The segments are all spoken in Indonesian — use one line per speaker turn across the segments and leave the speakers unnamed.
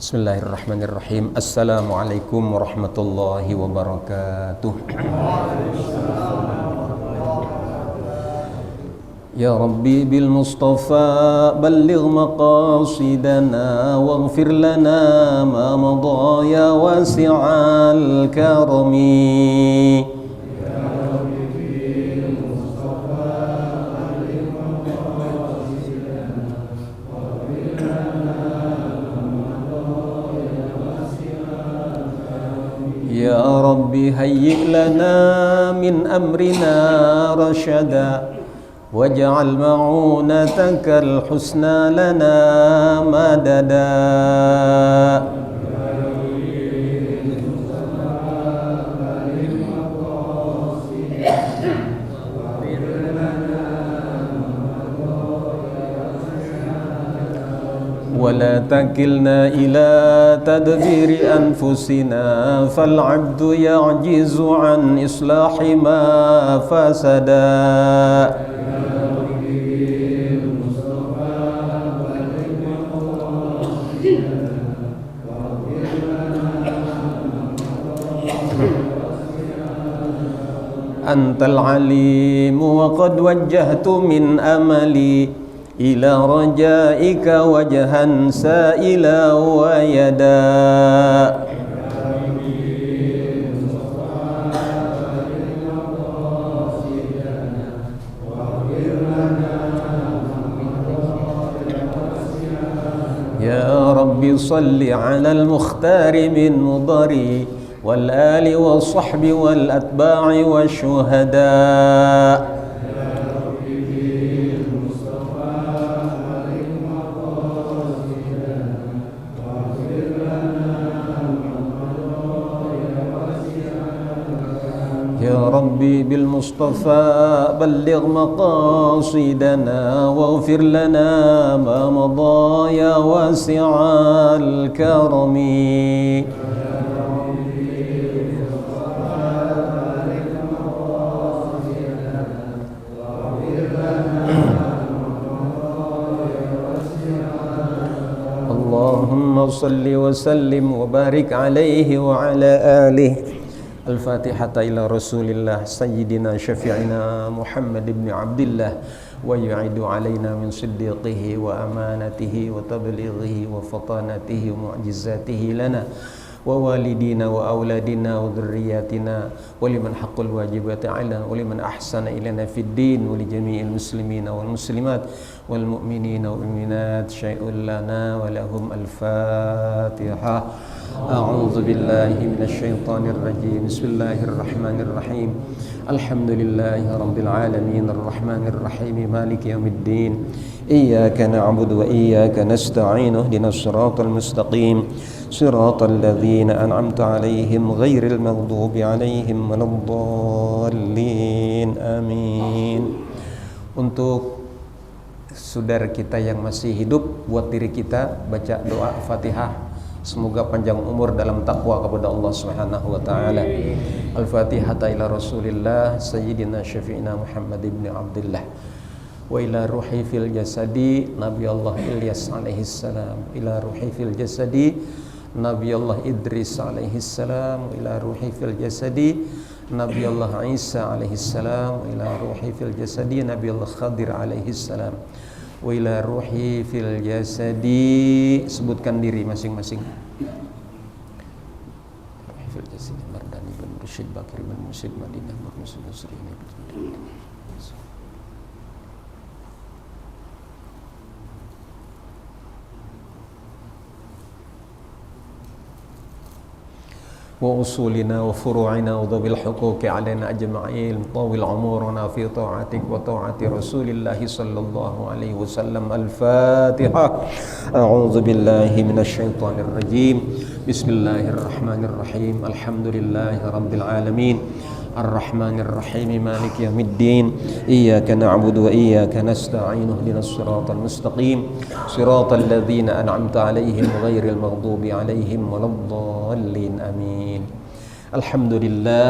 Bismillahirrahmanirrahim. Assalamualaikum warahmatullahi wabarakatuh. Ya Rabbi bil Mustafa balligh maqasidana waghfir lana ma madha ya wasi'al karami. Ya Rabbi hayyi' lana min amrina rashada waj'al ma'unatakal husna lana madada. ولا تكلنا إلى تدبير أنفسنا فالعبد يعجز عن إصلاح ما فسدا. أنت العليم وقد وجهت من أملي إلى رجائك وجها سائلا ويدا. يا رب صل على المختار من مضري والآل والصحب والأتباع والشهداء. يا ربي بالمصطفى بلغ مقاصدنا واغفر لنا ما مضى يا واسع الكرم. اللهم صل وسلم وبارك عليه وعلى آله. الفاتحة إلى رسول الله سيدنا شفيعنا محمد بن عبد الله ويعيد علينا من صديقه وأمانته وتبليغه وفطانته ومعجزاته لنا ووالدينا وأولادنا وذرياتنا ولمن حق الواجبات علينا ولمن أحسن إلينا في الدين ولجميع المسلمين والمسلمات والمؤمنين والمؤمنات شيء لنا ولهم. الفاتحة. أعوذ بالله من الشيطان الرجيم. بسم الله الرحمن الرحيم. الحمد لله رب العالمين الرحمن الرحيم مالك يوم الدين. إياك نعبد وإياك نستعين اهدنا الصراط المستقيم صراط الذين أنعمت عليهم غير المغضوب عليهم ولا الضالين. آمين. Untuk saudara kita yang masih hidup, buat diri kita baca doa Fatihah. Semoga panjang umur dalam takwa kepada Allah Subhanahu wa taala. Al-Fatihah ila Rasulillah Sayyidina Syafi'ina Muhammad ibn Abdullah wa ila ruhi fil jasadi Nabi Allah Ilyas alaihi salam, ila ruhi fil jasadi Nabi Allah Idris alaihi salam, ila ruhi fil jasadi Nabi Allah Isa alaihi salam, ila ruhi fil jasadi Nabi Allah Khadir alaihi salam, wa ila ruhi fil jasadi. Sebutkan diri masing-masing. Ruhi fil jasadi Mardani bin Mursyid Bakir bin Mursyid Madinah Mursyid Nusri ini. وأصولنا وفروعنا وذوي الحقوق علينا أجمعين. طول عمرنا في طاعتك وطاعة رسول الله صلى الله عليه وسلم. الفاتحة. أعوذ بالله من الشيطان الرجيم. بسم الله الرحمن الرحيم. الحمد لله رب العالمين الرحمن الرحيم مالك يوم الدين. إياك نعبد وإياك نستعين اهدنا الصراط المستقيم صراط الذين أنعمت عليهم غير المغضوب عليهم ولا الضالين. آمين. الحمد لله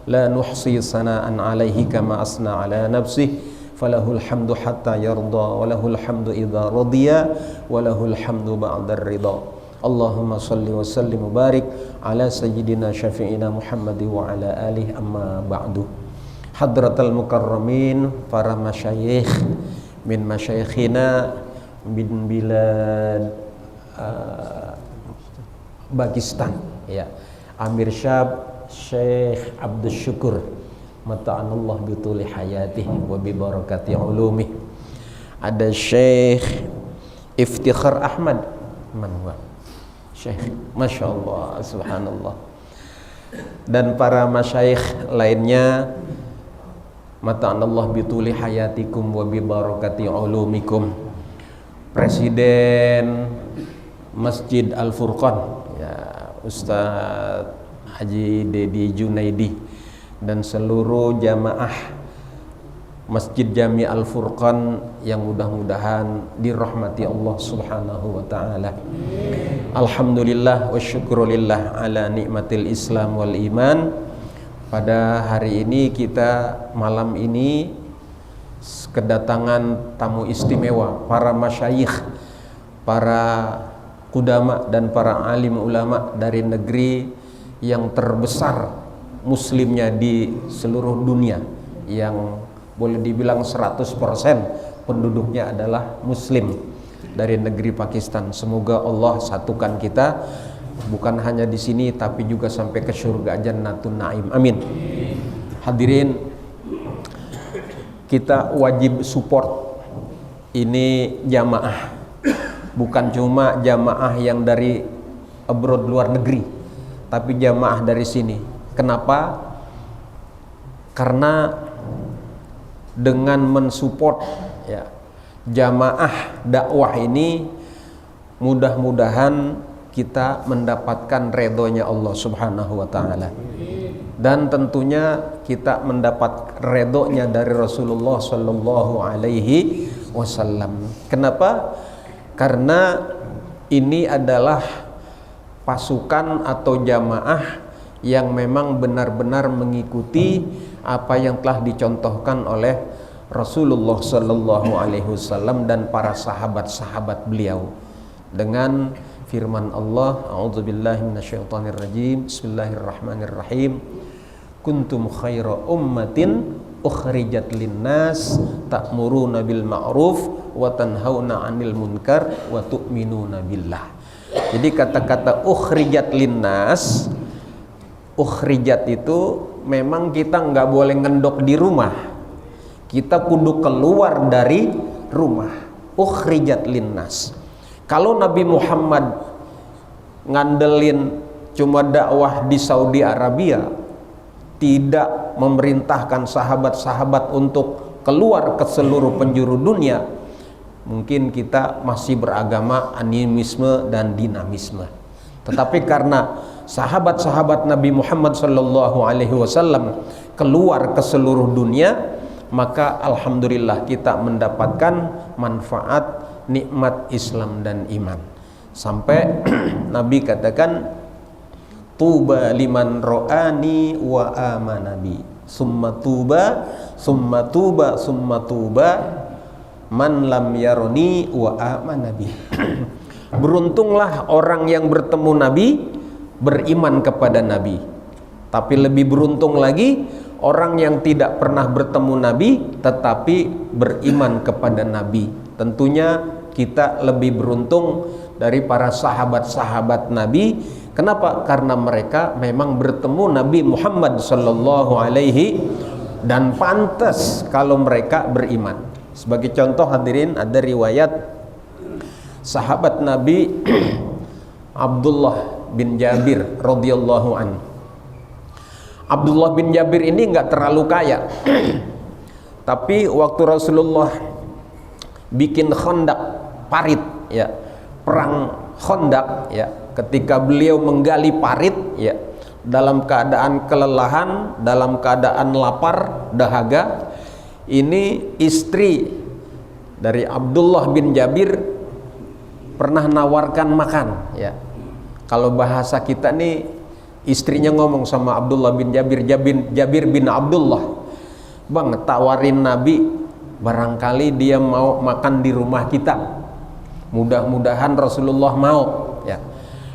لا نحصي ثناء عليه كما أثنى على نفسه فله الحمد حتى يرضى وله الحمد إذا رضي وله الحمد بعد الرضا. Allahumma salli wa sallim wa barik ala sayyidina syafi'ina Muhammad wa ala alihi amma ba'du. Hadratal mukarramin, para masyayikh min masyayikhina min bilad Pakistan, ya, Amir Syab Syekh Abdul Syukur mata'anallah bituli hayatih wa bi barakati ulumih. Ada Syekh Iftikhar Ahmad, man huwa Syekh, Masya Allah, subhanallah, dan para masyayikh lainnya mata'anallah bituli hayatikum wa bi barakati ulumikum. Presiden Masjid Al-Furqan, ya, Ustaz Haji Dedi Junaidi, dan seluruh jamaah Masjid Jami Al-Furqan yang mudah-mudahan dirahmati Allah subhanahu wa ta'ala. Alhamdulillah wa syukrulillah ala nikmatil Islam wal iman. Pada hari ini kita, malam ini, kedatangan tamu istimewa, para masyayikh, para kudama dan para alim ulama dari negeri yang terbesar muslimnya di seluruh dunia, yang boleh dibilang 100% penduduknya adalah muslim, dari negeri Pakistan. Semoga Allah satukan kita bukan hanya di sini tapi juga sampai ke surga Jannatun Naim, amin. Hadirin, kita wajib support ini jamaah, bukan cuma jamaah yang dari abroad, luar negeri, tapi jamaah dari sini. Kenapa? Karena dengan mensupport, ya, jamaah dakwah ini, mudah-mudahan kita mendapatkan ridhonya Allah subhanahu wa ta'ala, dan tentunya kita mendapat ridhonya dari Rasulullah sallallahu alaihi wasallam. Kenapa? Karena ini adalah pasukan atau jamaah yang memang benar-benar mengikuti apa yang telah dicontohkan oleh Rasulullah sallallahu alaihi wasallam dan para sahabat-sahabat beliau, dengan firman Allah, a'udzubillahi minasyaitonirrajim, bismillahirrahmanirrahim, kuntum khaira ummatin ukhrijat linnas ta'muruna bil ma'ruf wa tanhauna 'anil munkar wa tu'minuna billah. Jadi kata-kata ukhrijat linnas, ukhrijat itu memang kita nggak boleh ngendok di rumah, kita kudu keluar dari rumah. Ukhrijat linnas. Kalau Nabi Muhammad ngandelin cuma dakwah di Saudi Arabia, tidak memerintahkan sahabat-sahabat untuk keluar ke seluruh penjuru dunia, mungkin kita masih beragama animisme dan dinamisme. Tetapi karena sahabat-sahabat Nabi Muhammad sallallahu alaihi wasallam keluar ke seluruh dunia, maka alhamdulillah kita mendapatkan manfaat nikmat Islam dan iman. Sampai Nabi katakan, tuba liman ro'ani wa amanabi, summa tuba summa tuba summa tuba man lam yaroni wa amanabi. Beruntunglah orang yang bertemu Nabi, beriman kepada Nabi. Tapi lebih beruntung lagi orang yang tidak pernah bertemu Nabi tetapi beriman kepada Nabi. Tentunya kita lebih beruntung dari para sahabat-sahabat Nabi. Kenapa? Karena mereka memang bertemu Nabi Muhammad sallallahu alaihi, dan pantas kalau mereka beriman. Sebagai contoh hadirin, ada riwayat sahabat Nabi Abdullah bin Jabir radhiyallahu an. Abdullah bin Jabir ini nggak terlalu kaya, tapi waktu Rasulullah bikin Khandaq, parit, ya, perang Khandaq, ya, ketika beliau menggali parit, ya, dalam keadaan kelelahan, dalam keadaan lapar, dahaga, ini istri dari Abdullah bin Jabir pernah nawarkan makan, ya. Kalau bahasa kita nih, istrinya ngomong sama Abdullah bin Jabir bin Abdullah, bang, tawarin Nabi, barangkali dia mau makan di rumah kita, mudah-mudahan Rasulullah mau, ya.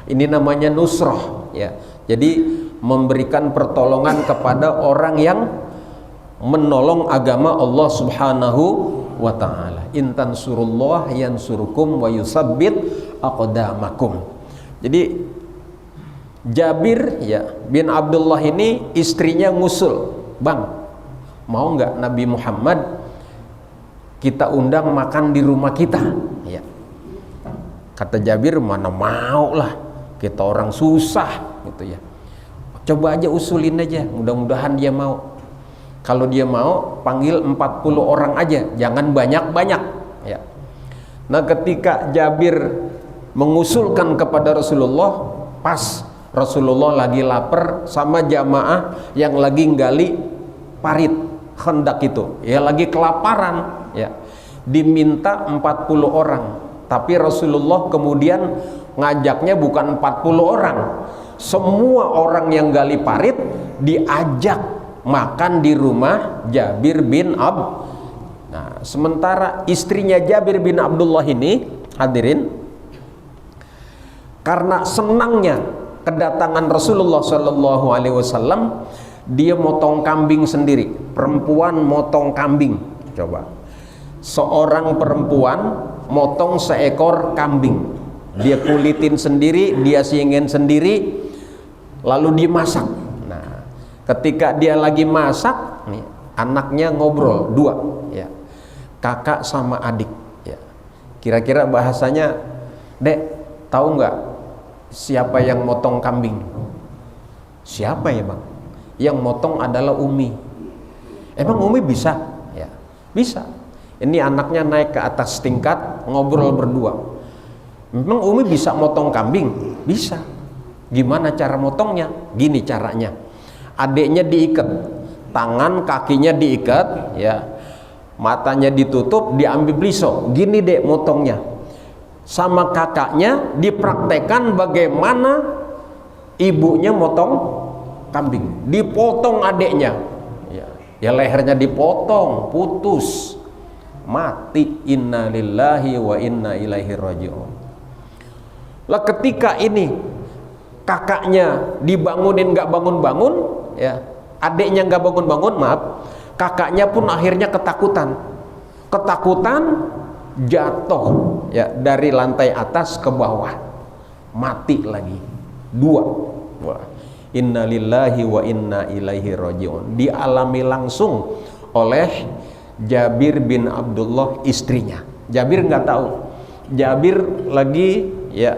Ini namanya nusrah, ya. Jadi memberikan pertolongan kepada orang yang menolong agama Allah Subhanahu wa taala. In tansurullah yansurukum wa yusabbit aqdamakum. Jadi Jabir ya bin Abdullah ini istrinya ngusul, "Bang, mau nggak Nabi Muhammad kita undang makan di rumah kita?" Ya. Kata Jabir, "Mana mau lah, kita orang susah," gitu ya. "Coba aja usulin aja, mudah-mudahan dia mau. Kalau dia mau, panggil 40 orang aja, jangan banyak-banyak." Ya. Nah, ketika Jabir mengusulkan kepada Rasulullah, pas Rasulullah lagi lapar sama jamaah yang lagi nggali parit khandak itu, ya lagi kelaparan, ya. Diminta 40 orang, tapi Rasulullah kemudian ngajaknya bukan 40 orang. Semua orang yang gali parit diajak makan di rumah Jabir bin Nah, sementara istrinya Jabir bin Abdullah ini, hadirin, karena senangnya kedatangan Rasulullah Shallallahu Alaihi Wasallam, dia motong kambing sendiri. Perempuan motong kambing, coba. Seorang perempuan motong seekor kambing, dia kulitin sendiri, dia singin sendiri, lalu dimasak. Nah, ketika dia lagi masak, nih, anaknya ngobrol dua, ya, kakak sama adik, ya. Kira-kira bahasanya, "Dek, tahu nggak siapa yang motong kambing?" "Siapa ya, Bang?" "Yang motong adalah Umi." "Emang Umi bisa?" "Ya, bisa." Ini anaknya naik ke atas tingkat, ngobrol berdua. "Memang Umi bisa motong kambing?" "Bisa." "Gimana cara motongnya?" "Gini caranya, adiknya diikat, tangan kakinya diikat, ya, matanya ditutup, diambil pisau, gini dek motongnya. Sama kakaknya dipraktekkan bagaimana ibunya motong kambing, dipotong adiknya, ya lehernya dipotong, putus, mati. Inna lillahi wa inna ilaihi raji'un. Lah ketika ini kakaknya dibangunin nggak bangun-bangun, ya, adiknya nggak bangun-bangun, maaf, kakaknya pun akhirnya ketakutan, jatuh, ya, dari lantai atas ke bawah, mati lagi dua. Wah, inna lillahi wa inna ilaihi raji'un, dialami langsung oleh Jabir bin Abdullah, istrinya. Jabir nggak tahu, Jabir lagi, ya,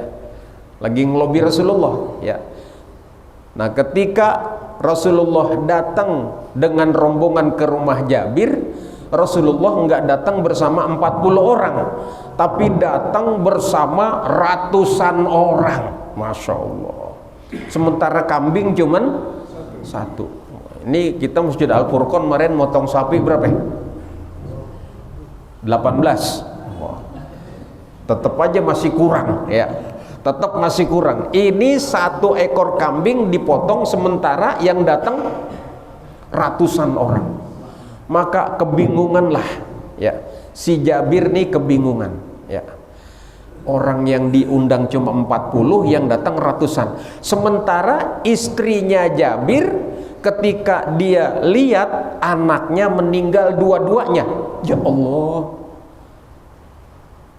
lagi ngelobi Rasulullah, ya. Nah, ketika Rasulullah datang dengan rombongan ke rumah Jabir, Rasulullah nggak datang bersama 40 orang, tapi datang bersama ratusan orang. Masya Allah. Sementara kambing cuman satu. Ini kita Masjid Al-Furqan kemarin motong sapi berapa ya? 18. Wah, tetap aja masih kurang, ya. Tetap masih kurang. Ini satu ekor kambing dipotong, sementara yang datang ratusan orang. Maka kebingunganlah, ya, si Jabir nih kebingungan, ya. Orang yang diundang cuma 40, yang datang ratusan. Sementara istrinya Jabir ketika dia lihat anaknya meninggal dua-duanya, ya Allah,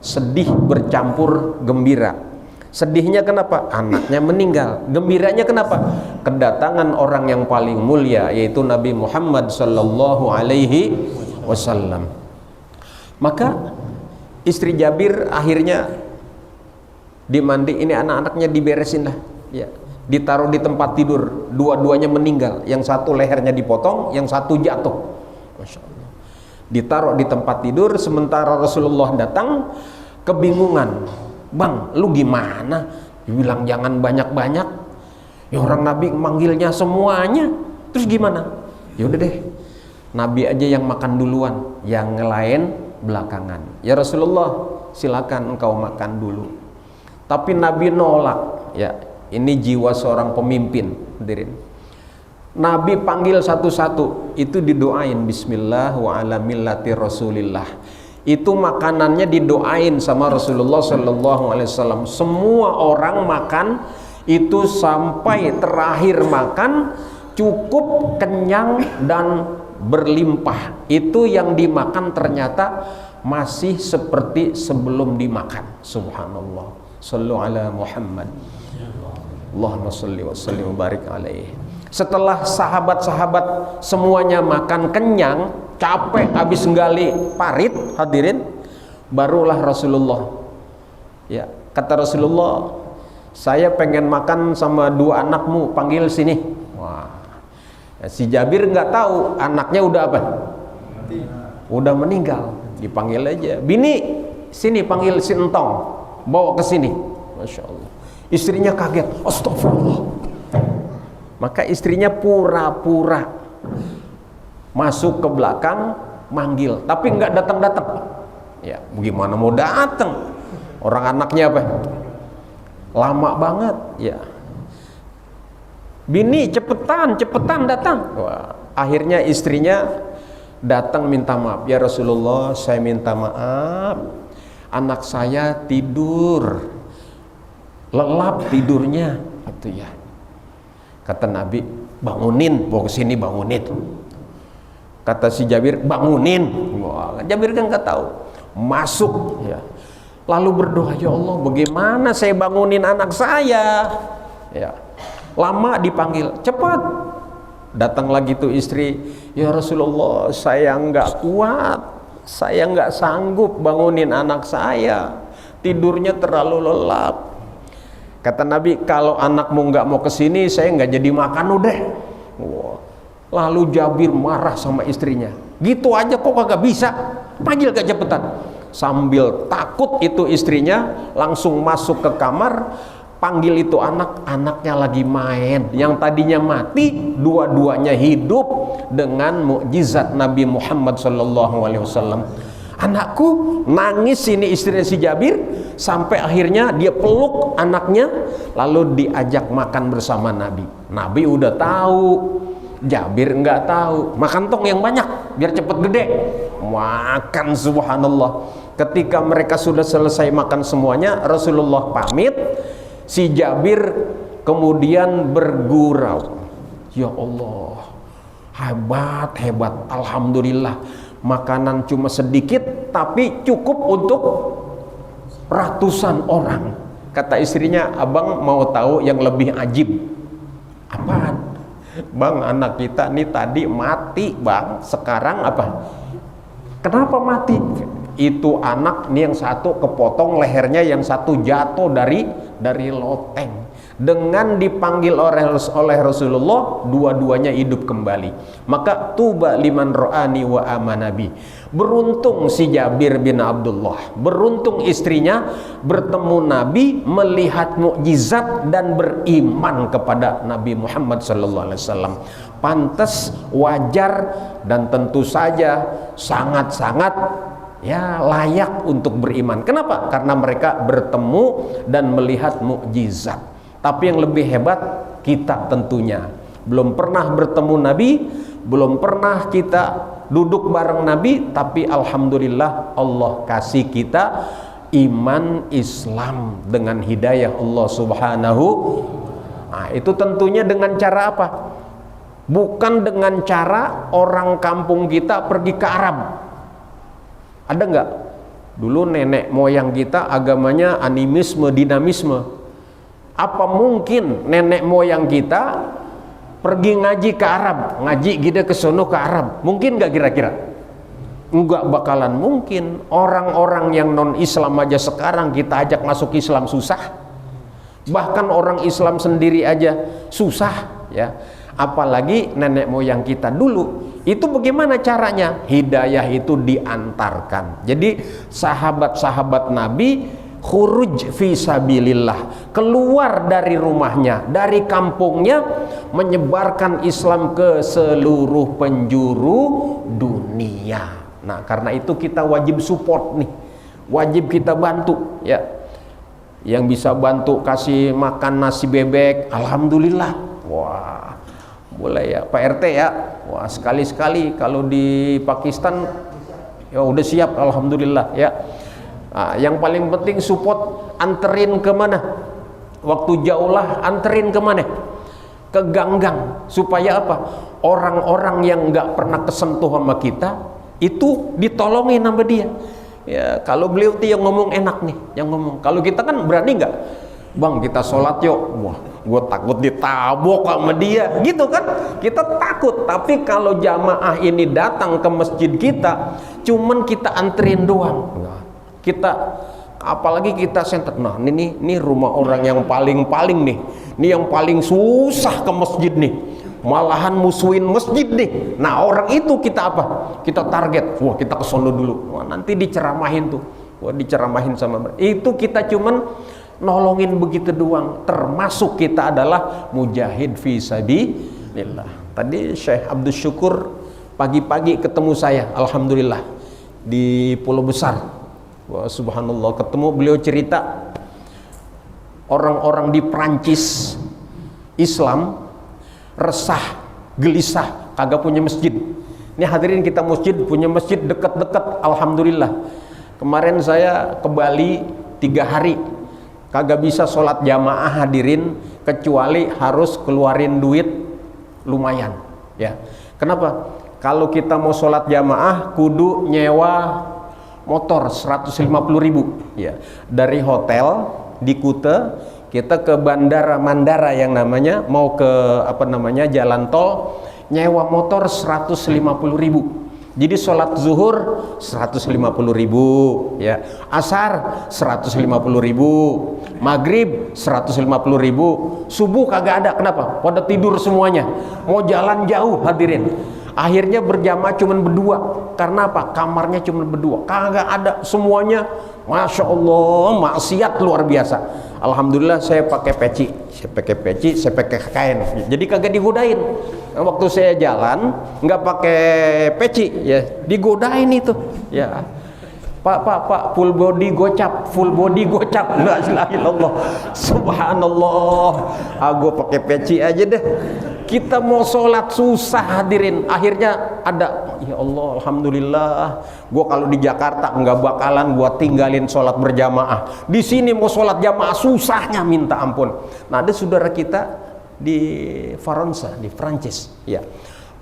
sedih bercampur gembira. Sedihnya kenapa? Anaknya meninggal. Gembiranya kenapa? Kedatangan orang yang paling mulia, yaitu Nabi Muhammad sallallahu alaihi wasallam. Maka istri Jabir akhirnya dimandi, ini anak-anaknya diberesin lah, ya, ditaruh di tempat tidur. Dua-duanya meninggal, yang satu lehernya dipotong, yang satu jatuh. Masya Allah. Ditaruh di tempat tidur. Sementara Rasulullah datang, kebingungan, "Bang, lu gimana?" Dibilang jangan banyak-banyak. Ya orang Nabi manggilnya semuanya, terus gimana? Ya udah deh, Nabi aja yang makan duluan, yang lain belakangan. "Ya Rasulullah, silakan engkau makan dulu." Tapi Nabi nolak, ya. Ini jiwa seorang pemimpin, hadirin. Nabi panggil satu-satu, itu didoain, "Bismillah wa ala millati Rasulillah." Itu makanannya didoain sama Rasulullah Sallallahu Alaihi Wasallam. Semua orang makan itu sampai terakhir makan cukup, kenyang dan berlimpah. Itu yang dimakan ternyata masih seperti sebelum dimakan. Subhanallah. Sallu ala Muhammad. Allahumma salli wa sallim wa barik alaihi. Setelah sahabat-sahabat semuanya makan kenyang, capek habis nggali parit, hadirin, barulah Rasulullah, ya, kata Rasulullah, saya pengen makan sama dua anakmu, panggil sini. Wah, ya, si Jabir nggak tahu anaknya udah apa, udah meninggal. Dipanggil aja, bini sini, panggil si Entong, bawa ke sini. Masya Allah. Istrinya kaget, astagfirullah. Maka istrinya pura-pura masuk ke belakang manggil, tapi nggak datang-datang. Ya, bagaimana mau datang? Orang anaknya apa? Lama banget. Ya, bini cepetan datang. Wah, akhirnya istrinya datang minta maaf. Ya Rasulullah, saya minta maaf. Anak saya tidur, lelap tidurnya, gitu ya. Kata Nabi, bangunin, bawa ke sini, bangunin. Kata si Jabir, bangunin. Wah, Jabir kan nggak tahu. Masuk, ya. Lalu berdoa, ya Allah, bagaimana saya bangunin anak saya? Ya. Lama dipanggil, cepat. Datang lagi tuh istri, ya Rasulullah, saya nggak kuat, saya nggak sanggup bangunin anak saya, tidurnya terlalu lelap. Kata Nabi, kalau anakmu nggak mau kesini, saya nggak jadi makan udah. Wow. Lalu Jabir marah sama istrinya. Gitu aja kok kagak bisa, panggil gak cepetan. Sambil takut itu istrinya langsung masuk ke kamar, panggil itu anak, anaknya lagi main. Yang tadinya mati, dua-duanya hidup dengan mukjizat Nabi Muhammad SAW. Anakku, nangis ini istrinya si Jabir, sampai akhirnya dia peluk anaknya, lalu diajak makan bersama Nabi. Nabi udah tahu, Jabir nggak tahu. Makan tong yang banyak biar cepet gede. Makan, subhanallah. Ketika mereka sudah selesai makan semuanya, Rasulullah pamit. Si Jabir kemudian bergurau, ya Allah, hebat, alhamdulillah. Makanan cuma sedikit tapi cukup untuk ratusan orang. Kata istrinya, abang mau tahu yang lebih ajib? Apaan? Bang, anak kita nih tadi mati bang, sekarang apa? Kenapa mati? Itu anak nih yang satu kepotong lehernya, yang satu jatuh dari loteng. Dengan dipanggil oleh Rasulullah, dua-duanya hidup kembali. Maka tuba liman ro'ani wa amanabi. Beruntung si Jabir bin Abdullah, beruntung istrinya bertemu Nabi, melihat mukjizat dan beriman kepada Nabi Muhammad SAW. Pantas, wajar, dan tentu saja sangat-sangat ya layak untuk beriman. Kenapa? Karena mereka bertemu dan melihat mukjizat. Tapi yang lebih hebat kita tentunya. Belum pernah bertemu Nabi, belum pernah kita duduk bareng Nabi, tapi alhamdulillah Allah kasih kita iman Islam dengan hidayah Allah Subhanahu. Nah, itu tentunya dengan cara apa? Bukan dengan cara orang kampung kita pergi ke Arab. Ada nggak? Dulu nenek moyang kita agamanya animisme, dinamisme. Apa mungkin nenek moyang kita pergi ngaji ke Arab, ngaji gitu ke sono ke Arab? Mungkin nggak kira-kira? Enggak bakalan mungkin. Orang-orang yang non Islam aja sekarang kita ajak masuk Islam susah. Bahkan orang Islam sendiri aja susah, ya. Apalagi nenek moyang kita dulu. Itu bagaimana caranya? Hidayah itu diantarkan. Jadi sahabat-sahabat Nabi khuruj fi sabilillah, keluar dari rumahnya, dari kampungnya, menyebarkan Islam ke seluruh penjuru dunia. Nah, karena itu kita wajib support nih, wajib kita bantu, ya. Yang bisa bantu kasih makan nasi bebek, alhamdulillah. Wah, boleh ya Pak RT ya. Wah, sekali-sekali kalau di Pakistan Ya udah siap, alhamdulillah ya. Yang paling penting support, anterin ke mana? Waktu jauh lah, anterin ke mana? Ke gang-gang, supaya apa? Orang-orang yang nggak pernah kesentuh sama kita itu ditolongin sama dia. Ya, kalau beliau tuh yang ngomong enak nih, yang ngomong. Kalau kita kan berani nggak? Bang, kita sholat yuk. Wah, gue takut ditabok sama dia, gitu kan? Kita takut. Tapi kalau jamaah ini datang ke masjid kita, cuman kita anterin doang. Nah, kita, apalagi kita senter. Nah, ini rumah orang yang paling nih. Ini yang paling susah ke masjid nih. Malahan musuhin masjid nih. Nah, orang itu kita apa? Kita target. Wah, kita kesono dulu. Wah, nanti diceramahin tuh. Wah, diceramahin sama mereka. Itu kita cuman nolongin begitu doang. Termasuk kita adalah mujahid fi sabilillah. Tadi Syekh Abdul Syukur pagi-pagi ketemu saya, alhamdulillah, di Pulau Besar. Wah, subhanallah, ketemu beliau cerita orang-orang di Prancis Islam resah, gelisah, kagak punya masjid. Ini hadirin, kita masjid, punya masjid dekat-dekat, alhamdulillah. Kemarin saya ke Bali 3 hari, kagak bisa sholat jamaah hadirin, kecuali harus keluarin duit lumayan ya. Kenapa? Kalau kita mau sholat jamaah kudu nyewa motor 150.000 ya. Dari hotel di Kuta kita ke bandara yang namanya, mau ke apa namanya, jalan tol, nyewa motor 150.000. Jadi sholat zuhur 150.000 ya, asar 150.000, maghrib 150.000, subuh kagak ada. Kenapa? Pada tidur semuanya, mau jalan jauh hadirin. Akhirnya berjamaah cuman berdua. Karena apa? Kamarnya cuman berdua, kagak ada semuanya. Masya Allah, maksiat luar biasa. Alhamdulillah saya pakai peci, saya pakai kain, jadi kagak digodain. Waktu saya jalan nggak pakai peci ya, digodain itu ya. Pak, full body gocap, la ilaha illallah, subhanallah. Gue pakai peci aja deh. Kita mau sholat susah hadirin, akhirnya ada, ya Allah, alhamdulillah. Gue kalau di Jakarta nggak bakalan gue tinggalin sholat berjamaah. Di sini mau sholat jamaah susahnya minta ampun. Nah, ada saudara kita di Faransa, di Prancis, ya,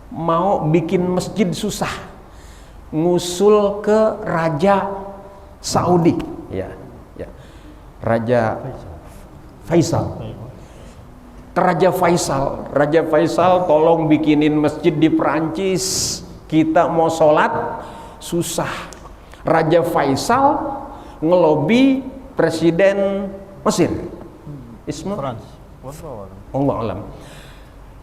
mau bikin masjid susah, ngusul ke Raja Saudi, ya, Raja Faisal. Raja Faisal tolong bikinin masjid di Perancis, kita mau sholat susah. Raja Faisal ngelobi Presiden Mesir, Allah alam.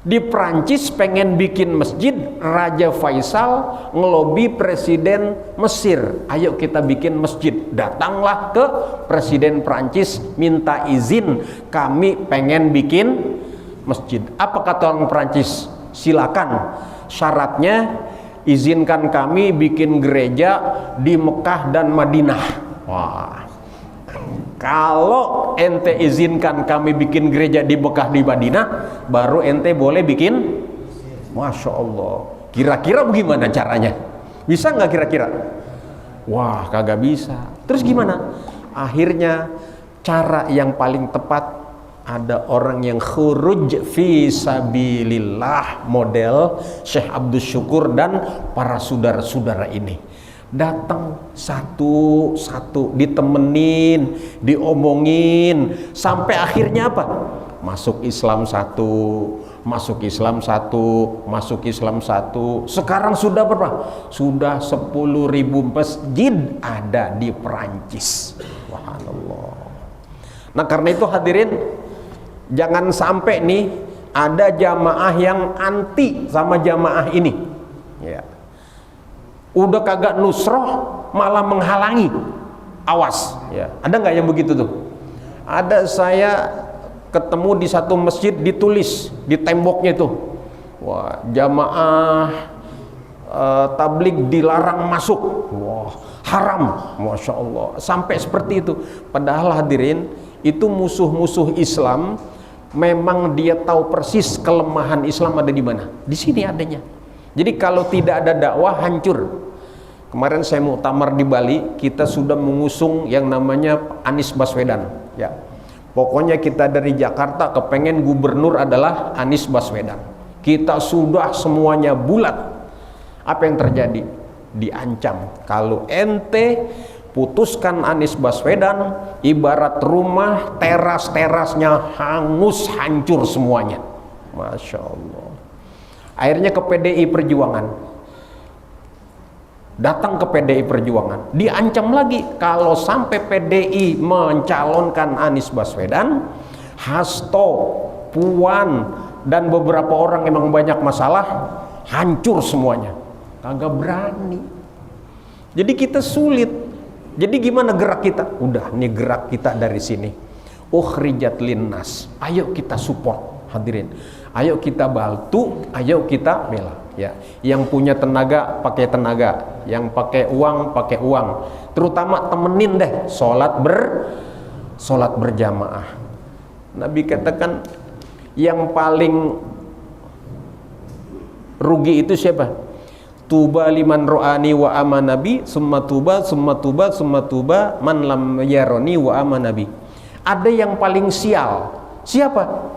Di Perancis pengen bikin masjid, Raja Faisal ngelobi Presiden Mesir, ayo kita bikin masjid. Datanglah ke Presiden Perancis, minta izin, kami pengen bikin masjid. Apa kata orang Perancis? Silakan, syaratnya izinkan kami bikin gereja di Mekah dan Madinah. Wah, kalau ente izinkan kami bikin gereja di Mekah di Madinah, baru ente boleh bikin. Masya Allah, kira-kira bagaimana caranya? Bisa nggak kira-kira? Wah, kagak bisa. Terus gimana? Akhirnya cara yang paling tepat, ada orang yang khuruj fi sabilillah model Syekh Abdul Syukur dan para saudara-saudara ini. Datang satu-satu, ditemenin, diomongin, sampai akhirnya apa? Masuk Islam satu. Sekarang sudah berapa? Sudah 10.000 masjid ada di Perancis. Subhanallah. Nah, karena itu hadirin, jangan sampai nih ada jamaah yang anti sama jamaah ini ya. Udah kagak nusroh malah menghalangi, awas ya. Ada nggak yang begitu tuh? Ada, saya ketemu di satu masjid, ditulis di temboknya itu, wah, jamaah tabligh dilarang masuk, wah, haram, Masya Allah, sampai seperti itu. Padahal hadirin, itu musuh-musuh Islam, memang dia tahu persis kelemahan Islam ada di mana. Di sini adanya. Jadi kalau tidak ada dakwah, hancur. Kemarin saya muktamar di Bali, kita sudah mengusung yang namanya Anies Baswedan. Ya, pokoknya kita dari Jakarta kepengen gubernur adalah Anies Baswedan. Kita sudah semuanya bulat. Apa yang terjadi? Diancam. Kalau ente putuskan Anies Baswedan, ibarat rumah teras-terasnya hangus, hancur semuanya. Masya Allah. Akhirnya ke PDI Perjuangan. Datang ke PDI Perjuangan, diancam lagi kalau sampai PDI mencalonkan Anies Baswedan, Hasto, Puan, dan beberapa orang emang banyak masalah, hancur semuanya. Kagak berani. Jadi kita sulit. Jadi gimana gerak kita? Udah, nih gerak kita dari sini. Ukhrijat linnas. Ayo kita support, hadirin. Ayo kita bantu, ayo kita bela. Ya, yang punya tenaga pakai tenaga, yang pakai uang pakai uang. Terutama temenin deh sholat berjamaah. Nabi katakan yang paling rugi itu siapa? Tuba liman ro'ani wa amanabi, summa tuba man lam yaroni wa amanabi. Ada yang paling sial. Siapa?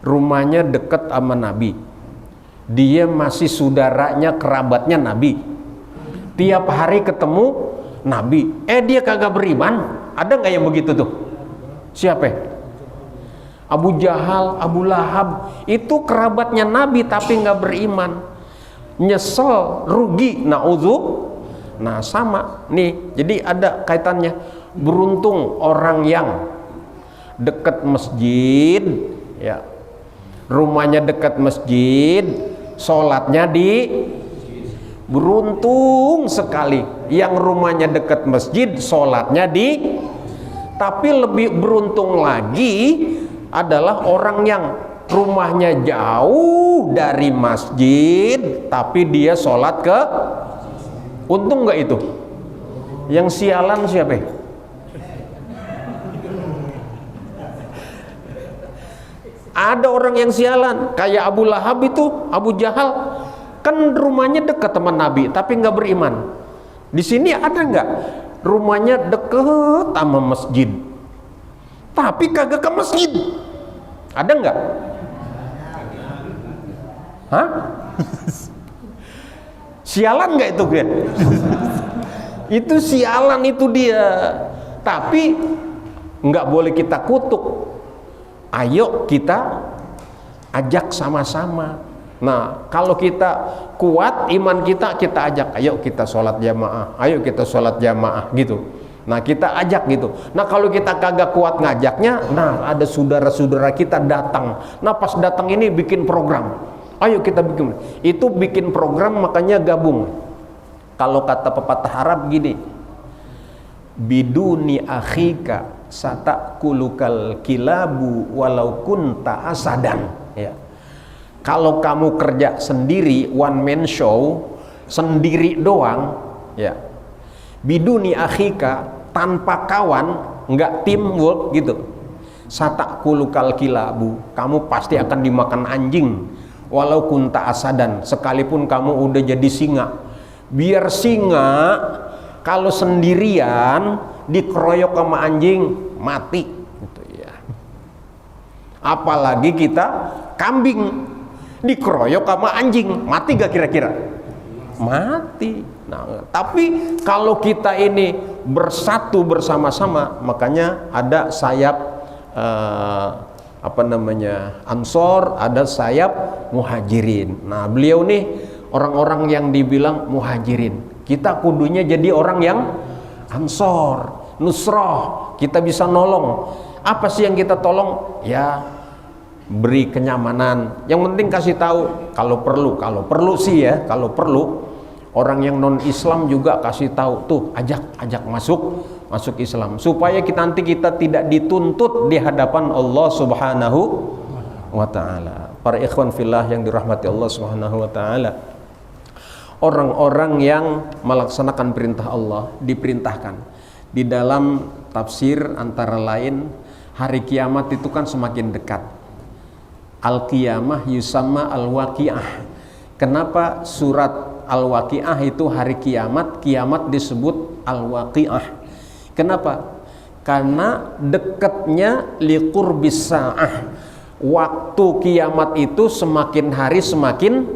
Rumahnya dekat sama Nabi, dia masih saudaranya, kerabatnya Nabi, tiap hari ketemu Nabi, dia kagak beriman. Ada nggak yang begitu tuh? Siapa? Abu Jahal, Abu Lahab, itu kerabatnya Nabi tapi nggak beriman. Nyesel, rugi, nah sama nih. Jadi ada kaitannya. Beruntung orang yang dekat masjid, ya, rumahnya dekat masjid, sholatnya di, beruntung sekali yang rumahnya dekat masjid, sholatnya di. Tapi lebih beruntung lagi adalah orang yang rumahnya jauh dari masjid tapi dia sholat ke. Untung nggak itu? Yang sialan siapa? Ada orang yang sialan kayak Abu Lahab itu, Abu Jahal, kan rumahnya dekat teman Nabi tapi nggak beriman. Di sini ada nggak rumahnya deket sama masjid tapi kagak ke masjid? Ada nggak? Hah? Sialan nggak itu kan? Itu sialan itu dia. Tapi nggak boleh kita kutuk. Ayo kita ajak sama-sama. Nah, kalau kita kuat iman kita, kita ajak, ayo kita sholat jamaah, ayo kita sholat jamaah gitu. Nah, kita ajak gitu. Nah, kalau kita kagak kuat ngajaknya, nah ada saudara-saudara kita datang. Nah, pas datang ini bikin program. Ayo kita bikin. Itu bikin program makanya gabung. Kalau kata pepatah Arab gini, biduni akhika satakulukal kilabu walau kunta asadan. Ya. Kalau kamu kerja sendiri, one man show, sendiri doang, ya, biduni akhika, tanpa kawan, nggak teamwork gitu, satakulukal kilabu, kamu pasti akan dimakan anjing. Walau kunta asadan, sekalipun kamu udah jadi singa. Biar singa kalau sendirian dikeroyok sama anjing mati gitu ya. Apalagi kita kambing dikeroyok sama anjing, mati gak kira-kira? Mati. Nah, tapi kalau kita ini bersatu bersama-sama, makanya ada sayap Ansor, ada sayap Muhajirin. Nah, beliau nih orang-orang yang dibilang Muhajirin. Kita kudunya jadi orang yang Ansor, Nusrah, kita bisa nolong. Apa sih yang kita tolong? Ya, beri kenyamanan. Yang penting kasih tahu kalau perlu sih ya, kalau perlu orang yang non Islam juga kasih tahu tuh, ajak masuk Islam supaya nanti kita tidak dituntut di hadapan Allah Subhanahu wa taala. Para ikhwan fillah yang dirahmati Allah Subhanahu wa taala. Orang-orang yang melaksanakan perintah Allah diperintahkan. Di dalam tafsir antara lain, hari kiamat itu kan semakin dekat. Al-qiyamah yusamma al-waqi'ah. Kenapa surat Al-Waqi'ah itu hari kiamat, kiamat disebut Al-Waqi'ah. Kenapa? Karena dekatnya liqurbis sa'ah. Waktu kiamat itu semakin hari semakin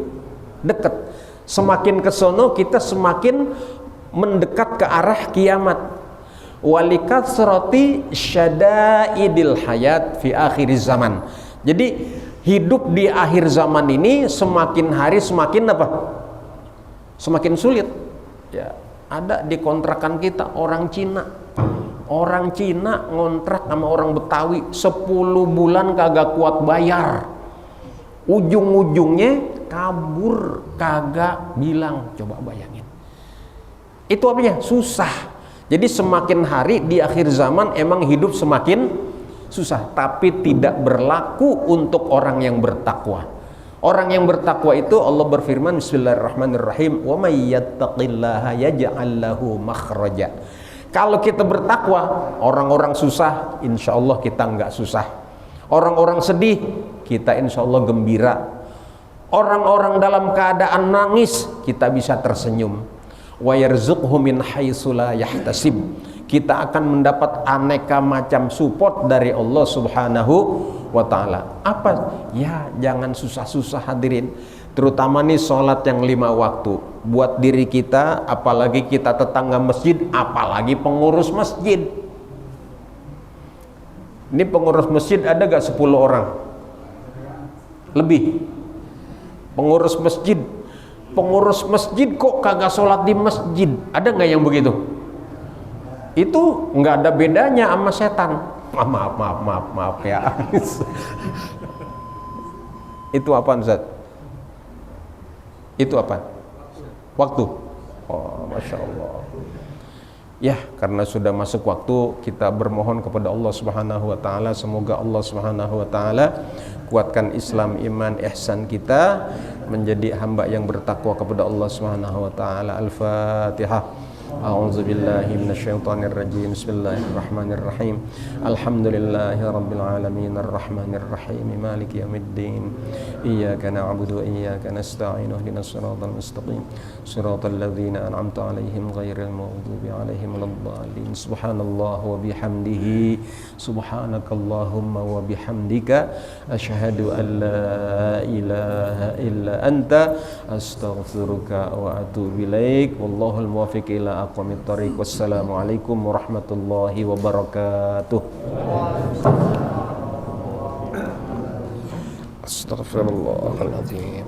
dekat. Semakin ke sono kita semakin mendekat ke arah kiamat. Walikathrati syada'idil hayat fi akhir zaman. Jadi hidup di akhir zaman ini semakin hari semakin apa? Semakin sulit. Ya, ada di kontrakan kita orang Cina. Orang Cina ngontrak sama orang Betawi 10 bulan kagak kuat bayar. Ujung-ujungnya kabur, kagak bilang. Coba bayangin. Itu apanya? Susah. Jadi semakin hari di akhir zaman emang hidup semakin susah, tapi tidak berlaku untuk orang yang bertakwa. Orang yang bertakwa itu Allah berfirman bismillahirrahmanirrahim, "Wa may yattaqillaha yaj'al lahu makhraja." Kalau kita bertakwa, orang-orang susah, insya Allah kita nggak susah. Orang-orang sedih, kita insya Allah gembira. Orang-orang dalam keadaan nangis, kita bisa tersenyum. Wa yarzuqhu min haitsu la yahtasib. Kita akan mendapat aneka macam support dari Allah Subhanahu wa taala. Apa? Ya, jangan susah-susah hadirin. Terutama nih sholat yang 5 waktu. Buat diri kita, apalagi kita tetangga masjid, apalagi pengurus masjid. Ini pengurus masjid ada gak 10 orang? Lebih. Pengurus masjid. Pengurus masjid kok kagak sholat di masjid? Ada gak yang begitu? Itu nggak ada bedanya sama setan. Maaf ya. Itu apa Ustaz? Itu apa? Waktu. Oh, Masya Allah. Ya, karena sudah masuk waktu, kita bermohon kepada Allah Subhanahu wa taala, semoga Allah Subhanahu wa taala kuatkan Islam, iman, ihsan kita menjadi hamba yang bertakwa kepada Allah Subhanahu wa taala. Al-Fatihah. A'udzu billahi minasyaitonir rajim. Bismillahirrahmanirrahim. Alhamdulillahi rabbil alamin arrahmanir rahim maliki yaumiddin. Iyyaka na'budu wa iyyaka nasta'in ihdinas siratal mustaqim. Siratal ladzina an'amta 'alaihim ghairil maghdubi 'alaihim waladdallin. Subhanallah wa bihamdihi. Subhanakallahumma wa bihamdika asyhadu an la ilaha illa anta astaghfiruka wa atubu ilaik. Wallahul muwaffiq ila aqwamit thoriq. Wassalamualaikum warahmatullahi wabarakatuh. Astaghfirullahaladzim.